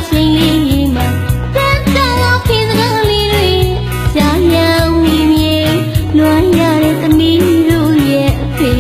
ချိန်လေးမှာတန်တောင်ဖေစကားလေးတွေကြာရောက်မိမြေလွမ်းရတဲ့သမီးတို့ရဲ့အဖေ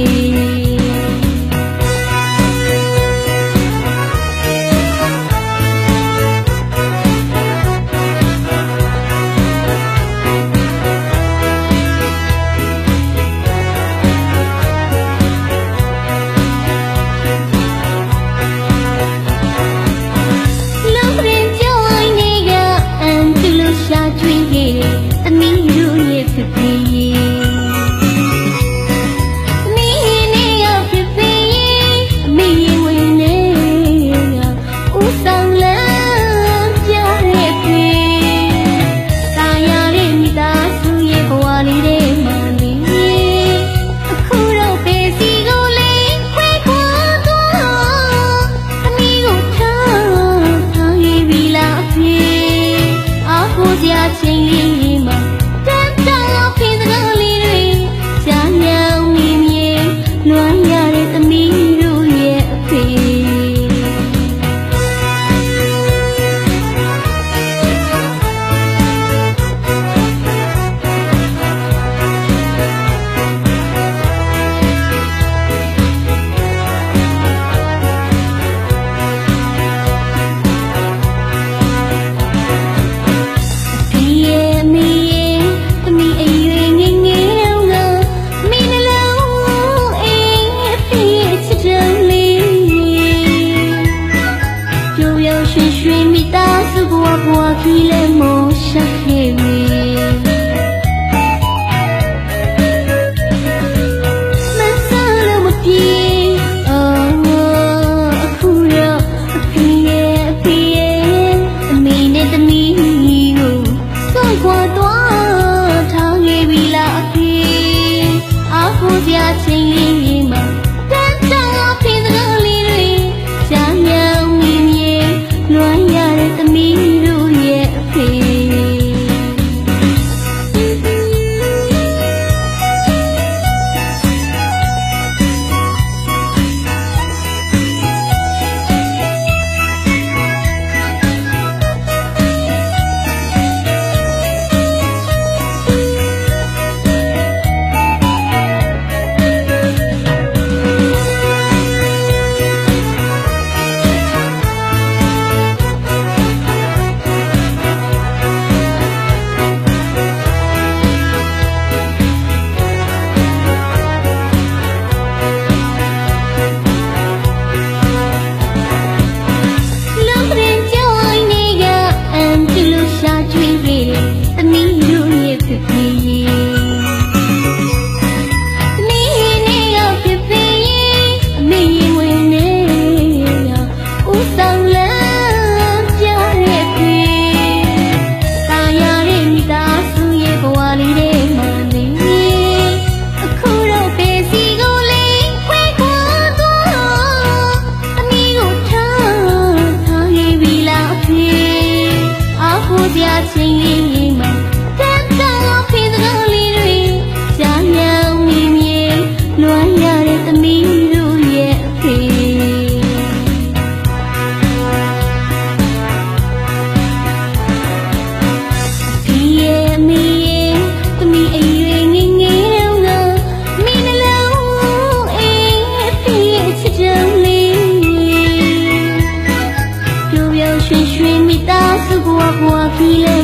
ချိန်လေးမှာတန်တောင်ဖေစကားလေးတွေကြာရောက်မိမြေလွမ်းရတဲ့သမီးတို့ရဲ့အဖေရွှေမိသားစုဘဝဘဝကြီးလဲမောရှက်ခဲ့ပြီမဆာလို့မပြေအခုတော့အဖေရဲ့အဖေရဲ့အမေနဲ့သမီးကိုစွန့်ခွာသွားထားခဲ့ပြီလားအဖေအားကိုစရာချိန်လေးမှာတန်တောင်ဖေစကားလေးတွေကြာရောက်မိမြေလွမ်းရတဲ့သမီးတို့ရဲ့အဖေချိန်လေးမှာတန်တောင်ဖေစကားလေးတွေကြာရောက်မိမြေလွမ်းရတဲ့သမီးတို့ရဲ့အဖေဖေရဲ့အမေရဲ့သမီးအရွယ်ငယ်ငယ်တုန်းကမိနှလုံးအေးအဖေရဲ့ချစ်တုံးလေးပျော်ပျော်ရွှင်ရွှင်မိသားစုဘဝဘဝကြီး